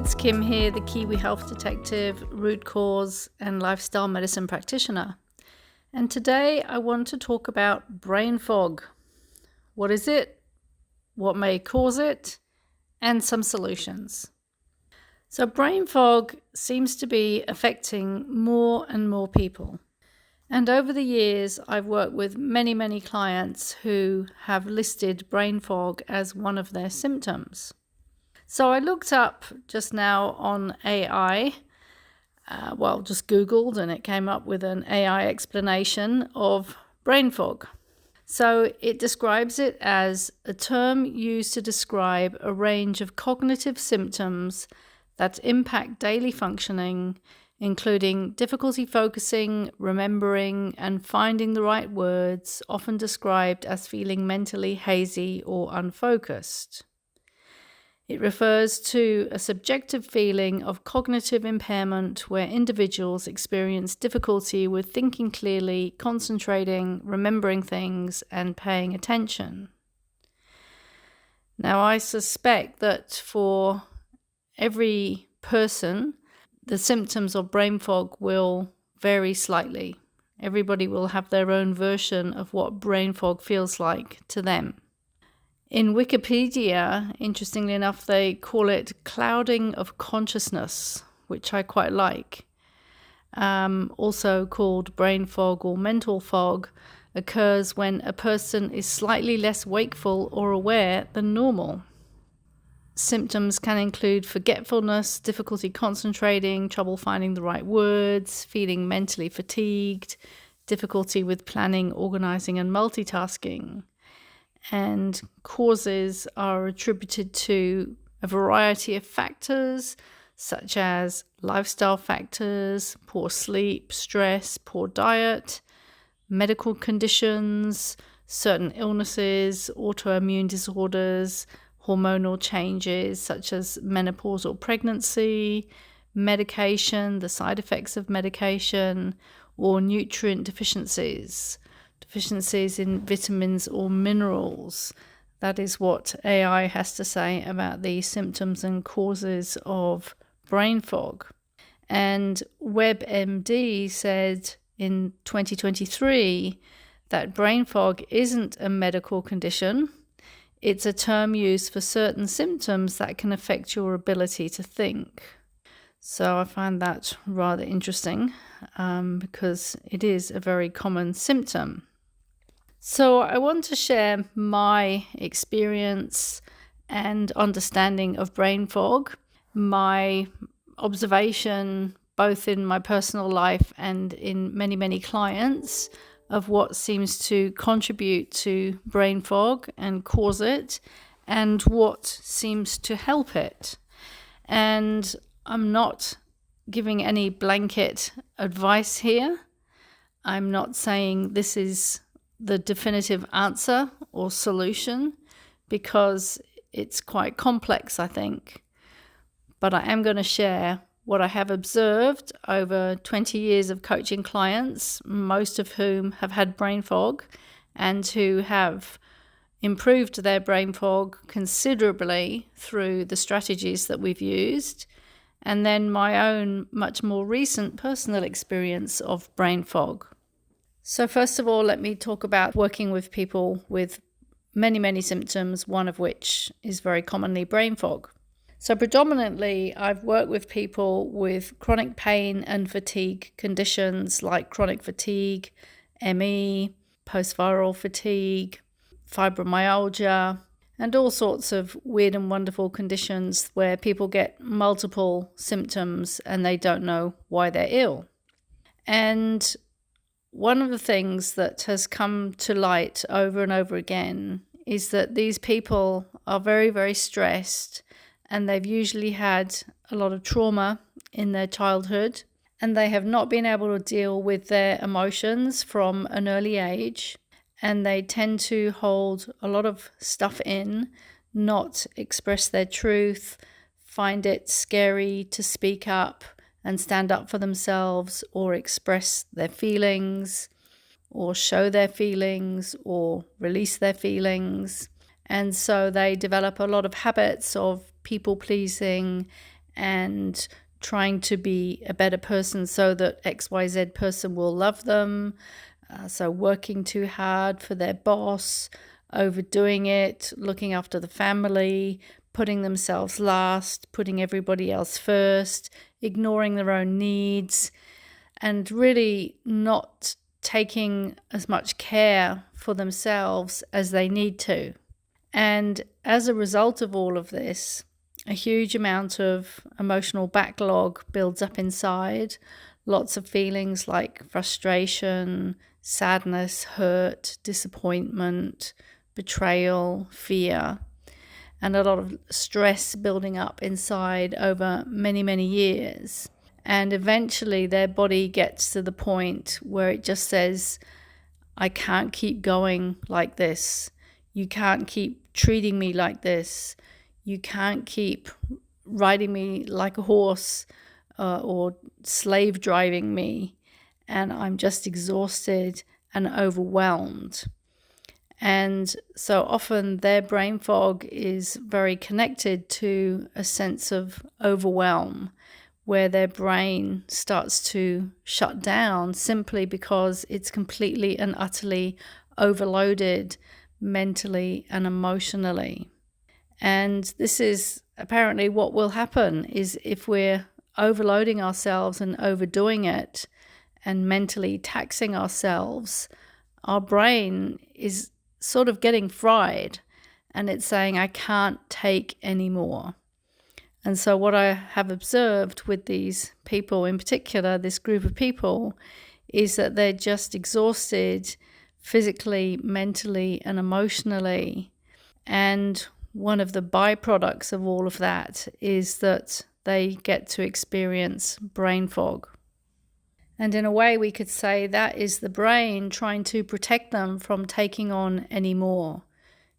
it's Kim here, the Kiwi Health Detective, root cause and lifestyle medicine practitioner. And today I want to talk about brain fog. What is it? What may cause it? And some solutions. So brain fog seems to be affecting more and more people. And over the years, I've worked with many clients who have listed brain fog as one of their symptoms. So I looked up just now on AI, just Googled, and it came up with an AI explanation of brain fog. So it describes it as a term used to describe a range of cognitive symptoms that impact daily functioning, including difficulty focusing, remembering, and finding the right words, often described as feeling mentally hazy or unfocused. It refers to a subjective feeling of cognitive impairment where individuals experience difficulty with thinking clearly, concentrating, remembering things, and paying attention. Now, I suspect that for every person, the symptoms of brain fog will vary slightly. Everybody will have their own version of what brain fog feels like to them. In Wikipedia, interestingly enough, they call it clouding of consciousness, which I quite like. Also called brain fog or mental fog, occurs when a person is slightly less wakeful or aware than normal. Symptoms can include forgetfulness, difficulty concentrating, trouble finding the right words, feeling mentally fatigued, difficulty with planning, organizing, and multitasking. And causes are attributed to a variety of factors, such as lifestyle factors, poor sleep, stress, poor diet, medical conditions, certain illnesses, autoimmune disorders, hormonal changes such as menopausal pregnancy, medication, the side effects of medication, or nutrient deficiencies in vitamins or minerals. That is what AI has to say about the symptoms and causes of brain fog. And WebMD said in 2023 that brain fog isn't a medical condition. It's a term used for certain symptoms that can affect your ability to think. So I find that rather interesting because it is a very common symptom. So I want to share my experience and understanding of brain fog, my observation both in my personal life and in many clients of what seems to contribute to brain fog and cause it, and what seems to help it. And I'm not giving any blanket advice here. I'm not saying this is the definitive answer or solution, because it's quite complex, I think. But I am going to share what I have observed over 20 years of coaching clients, most of whom have had brain fog and who have improved their brain fog considerably through the strategies that we've used, and then my own much more recent personal experience of brain fog. So first of all, let me talk about working with people with many symptoms, one of which is very commonly brain fog. So predominantly, I've worked with people with chronic pain and fatigue conditions like chronic fatigue, ME, post-viral fatigue, fibromyalgia, and all sorts of weird and wonderful conditions where people get multiple symptoms and they don't know why they're ill. And one of the things that has come to light over and over again is that these people are very stressed, and they've usually had a lot of trauma in their childhood, and they have not been able to deal with their emotions from an early age, and they tend to hold a lot of stuff in, not express their truth, find it scary to speak up and stand up for themselves or express their feelings or show their feelings or release their feelings. And so they develop a lot of habits of people pleasing and trying to be a better person so that XYZ person will love them. So working too hard for their boss, overdoing it, looking after the family, putting themselves last, putting everybody else first, ignoring their own needs, and really not taking as much care for themselves as they need to. And as a result of all of this, a huge amount of emotional backlog builds up inside. Lots of feelings like frustration, sadness, hurt, disappointment, betrayal, fear, and a lot of stress building up inside over many, many years. And eventually their body gets to the point where it just says, I can't keep going like this. You can't keep treating me like this. You can't keep riding me like a horse or slave driving me. And I'm just exhausted and overwhelmed. And so often their brain fog is very connected to a sense of overwhelm, where their brain starts to shut down simply because it's completely and utterly overloaded mentally and emotionally. And this is apparently what will happen is if we're overloading ourselves and overdoing it and mentally taxing ourselves, our brain is sort of getting fried and it's saying, I can't take any more. And so what I have observed with these people in particular, this group of people, is that they're just exhausted physically, mentally, and emotionally. And one of the byproducts of all of that is that they get to experience brain fog. And in a way, we could say that is the brain trying to protect them from taking on any more.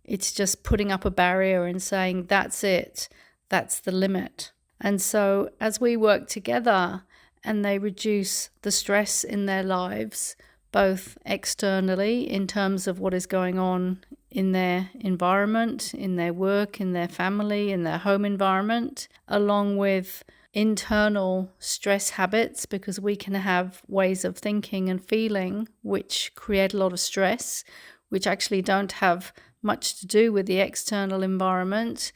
It's just putting up a barrier and saying, that's it, that's the limit. And so as we work together and they reduce the stress in their lives, both externally in terms of what is going on in their environment, in their work, in their family, in their home environment, along with internal stress habits, because we can have ways of thinking and feeling which create a lot of stress, which actually don't have much to do with the external environment,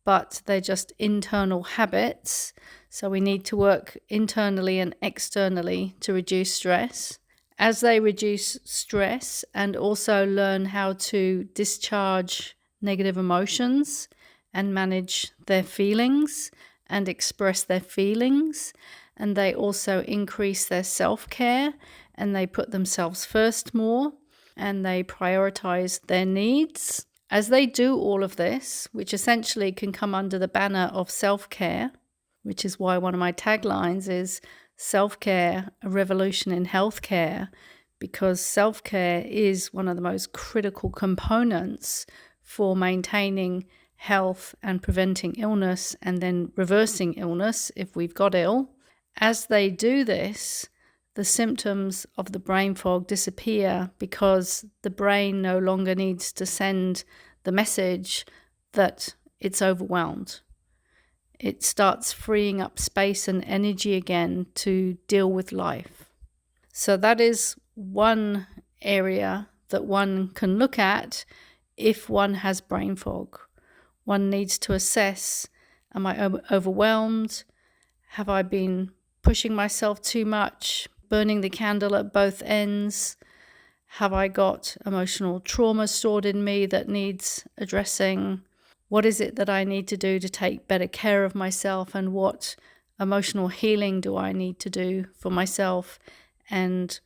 but they're just internal habits. So we need to work internally and externally to reduce stress. As they reduce stress and also learn how to discharge negative emotions and manage their feelings and express their feelings, and they also increase their self-care and they put themselves first more and they prioritize their needs. As they do all of this, which essentially can come under the banner of self-care, which is why one of my taglines is self-care, a revolution in healthcare, because self-care is one of the most critical components for maintaining health and preventing illness and then reversing illness if we've got ill. As they do this, the symptoms of the brain fog disappear because the brain no longer needs to send the message that it's overwhelmed. It starts freeing up space and energy again to deal with life. So that is one area that one can look at if one has brain fog. One needs to assess, am I overwhelmed? Have I been pushing myself too much, burning the candle at both ends? Have I got emotional trauma stored in me that needs addressing? What is it that I need to do to take better care of myself, and what emotional healing do I need to do for myself, and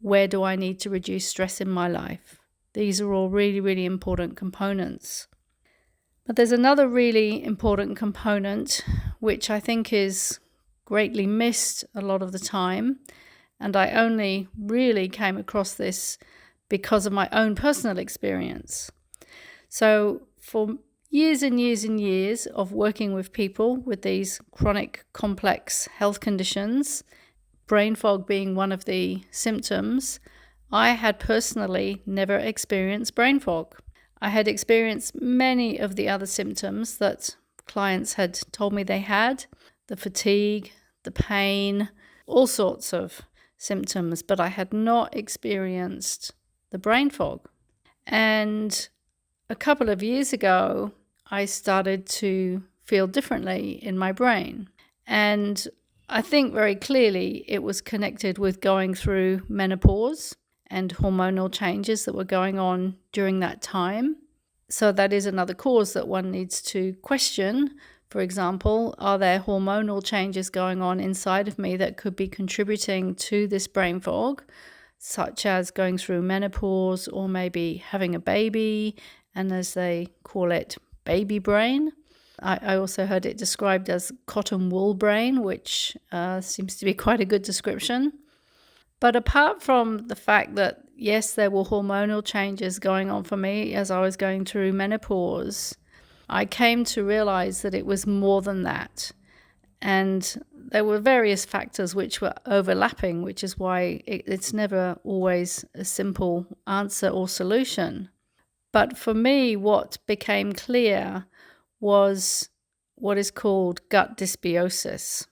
where do I need to reduce stress in my life? These are all really, really important components. But there's another really important component which I think is greatly missed a lot of the time, and I only really came across this because of my own personal experience. So for years and years and years of working with people with these chronic complex health conditions, brain fog being one of the symptoms, I had personally never experienced brain fog. I had experienced many of the other symptoms that clients had told me they had, the fatigue, the pain, all sorts of symptoms, but I had not experienced the brain fog. And a couple of years ago, I started to feel differently in my brain. And I think very clearly it was connected with going through menopause and hormonal changes that were going on during that time. So that is another cause that one needs to question. For example, are there hormonal changes going on inside of me that could be contributing to this brain fog, such as going through menopause or maybe having a baby, and as they call it, baby brain. I also heard it described as cotton wool brain, which seems to be quite a good description. But apart from the fact that, yes, there were hormonal changes going on for me as I was going through menopause, I came to realize that it was more than that. And there were various factors which were overlapping, which is why it's never always a simple answer or solution. But for me, what became clear was what is called gut dysbiosis.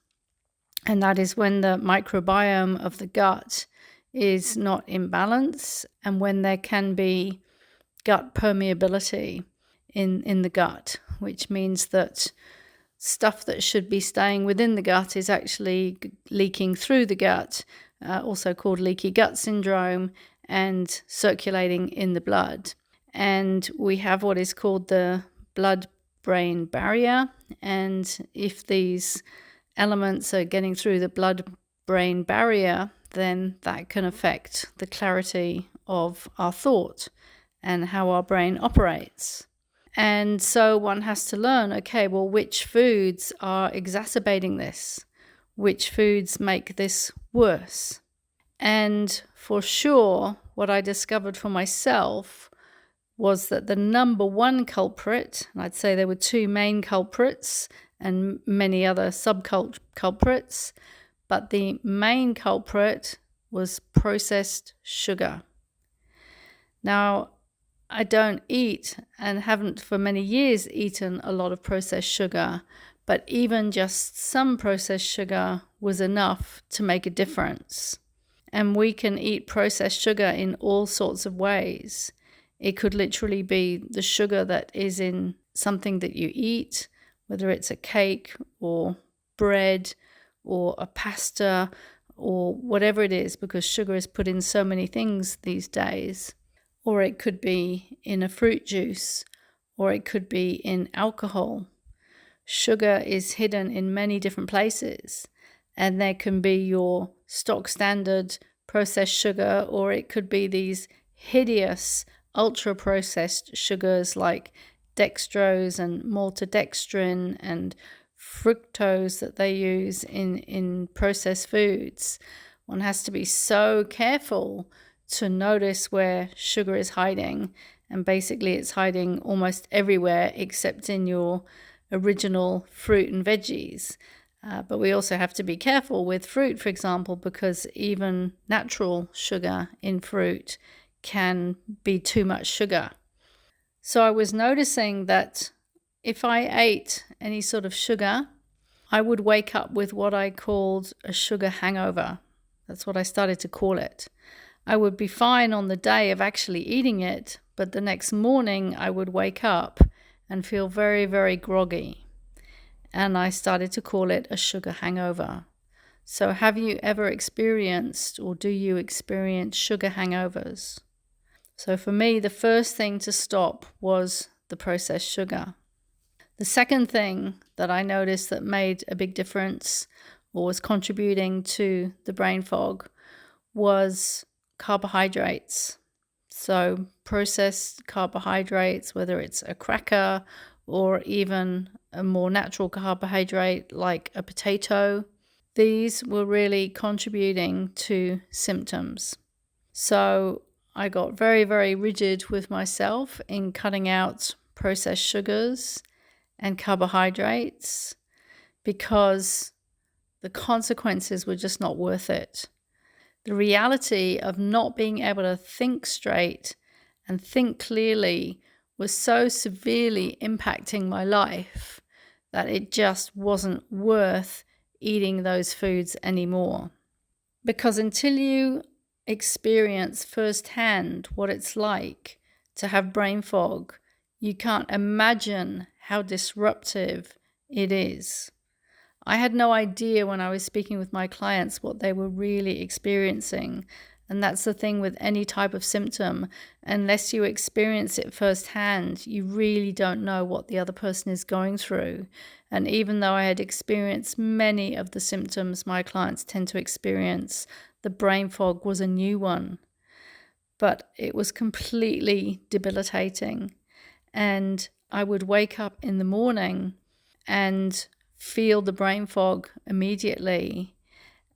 And that is when the microbiome of the gut is not in balance and when there can be gut permeability in the gut, which means that stuff that should be staying within the gut is actually leaking through the gut, also called leaky gut syndrome, and circulating in the blood. And we have what is called the blood-brain barrier. And if these elements are getting through the blood-brain barrier, then that can affect the clarity of our thought and how our brain operates. And so one has to learn, okay, well, which foods are exacerbating this? Which foods make this worse? And for sure, what I discovered for myself was that the number one culprit, and I'd say there were two main culprits and many other sub-culprits, but the main culprit was processed sugar. Now, I don't eat and haven't for many years eaten a lot of processed sugar, but even just some processed sugar was enough to make a difference. And we can eat processed sugar in all sorts of ways. It could literally be the sugar that is in something that you eat, whether it's a cake or bread or a pasta or whatever it is, because sugar is put in so many things these days. Or it could be in a fruit juice, or it could be in alcohol. Sugar is hidden in many different places, and there can be your stock standard processed sugar, or it could be these hideous ultra-processed sugars like dextrose and maltodextrin and fructose that they use in processed foods. One has to be so careful to notice where sugar is hiding, and basically it's hiding almost everywhere except in your original fruit and veggies. But we also have to be careful with fruit, for example, because even natural sugar in fruit can be too much sugar. So I was noticing that if I ate any sort of sugar, I would wake up with what I called a sugar hangover. That's what I started to call it. I would be fine on the day of actually eating it, but the next morning I would wake up and feel very, very groggy. And I started to call it a sugar hangover. So have you ever experienced, or do you experience sugar hangovers? So for me, the first thing to stop was the processed sugar. The second thing that I noticed that made a big difference or was contributing to the brain fog was carbohydrates. So processed carbohydrates, whether it's a cracker or even a more natural carbohydrate like a potato, these were really contributing to symptoms. So I got very, very rigid with myself in cutting out processed sugars and carbohydrates because the consequences were just not worth it. The reality of not being able to think straight and think clearly was so severely impacting my life that it just wasn't worth eating those foods anymore. Because until you experience firsthand what it's like to have brain fog, you can't imagine how disruptive it is. I had no idea when I was speaking with my clients what they were really experiencing. And that's the thing with any type of symptom. Unless you experience it firsthand, you really don't know what the other person is going through. And even though I had experienced many of the symptoms my clients tend to experience, the brain fog was a new one. But it was completely debilitating. And I would wake up in the morning and feel the brain fog immediately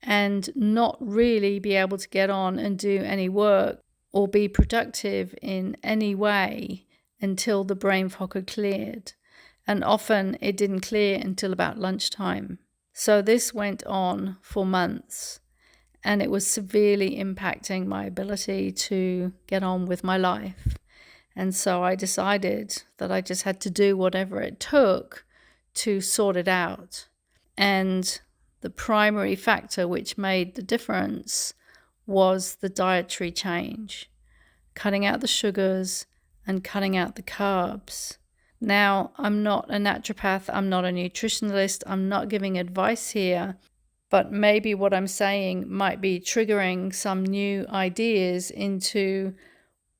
and not really be able to get on and do any work or be productive in any way until the brain fog had cleared. And often it didn't clear until about lunchtime. So this went on for months, and it was severely impacting my ability to get on with my life. And so I decided that I just had to do whatever it took to sort it out. And the primary factor which made the difference was the dietary change, cutting out the sugars and cutting out the carbs. Now, I'm not a naturopath, I'm not a nutritionalist, I'm not giving advice here, but maybe what I'm saying might be triggering some new ideas into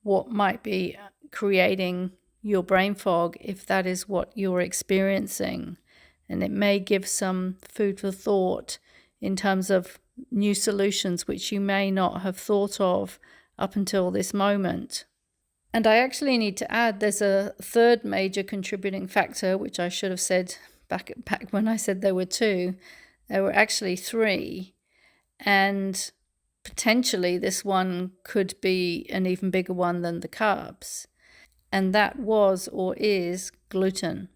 what might be creating your brain fog if that is what you're experiencing. And it may give some food for thought in terms of new solutions which you may not have thought of up until this moment. And I actually need to add there's a third major contributing factor, which I should have said back when I said there were two. There were actually three. And potentially this one could be an even bigger one than the carbs. And that was or is gluten.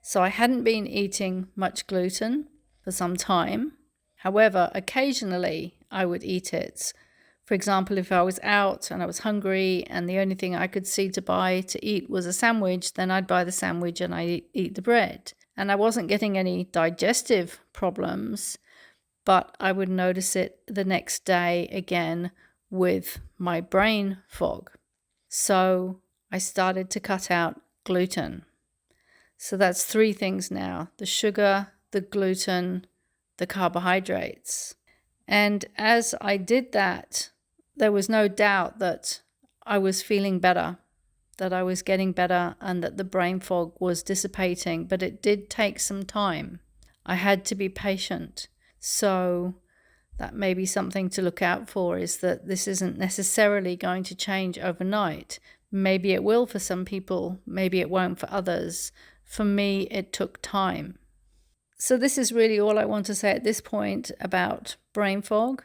So I hadn't been eating much gluten for some time. However, occasionally I would eat it. For example, if I was out and I was hungry and the only thing I could see to buy to eat was a sandwich, then I'd buy the sandwich and I'd eat the bread. And I wasn't getting any digestive problems, but I would notice it the next day again with my brain fog. So I started to cut out gluten. So that's three things now: the sugar, the gluten, the carbohydrates. And as I did that, there was no doubt that I was feeling better, that I was getting better, and that the brain fog was dissipating. But it did take some time. I had to be patient. So that may be something to look out for, is that this isn't necessarily going to change overnight. Maybe it will for some people, maybe it won't for others. For me, it took time. So this is really all I want to say at this point about brain fog.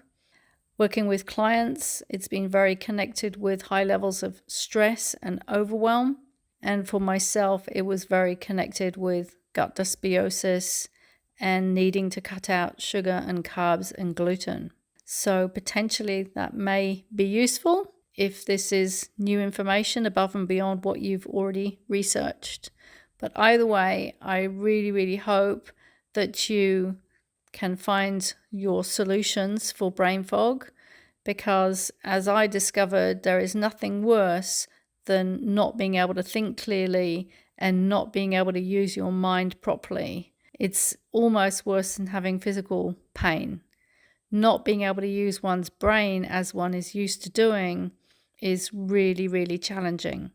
Working with clients, it's been very connected with high levels of stress and overwhelm. And for myself, it was very connected with gut dysbiosis and needing to cut out sugar and carbs and gluten. So potentially that may be useful if this is new information above and beyond what you've already researched. But either way, I really, really hope that you can find your solutions for brain fog, because as I discovered, there is nothing worse than not being able to think clearly and not being able to use your mind properly. It's almost worse than having physical pain. Not being able to use one's brain as one is used to doing is really, really challenging.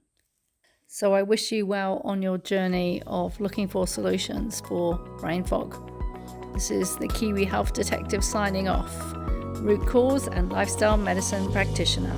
So I wish you well on your journey of looking for solutions for brain fog. This is the Kiwi Health Detective signing off, root cause and lifestyle medicine practitioner.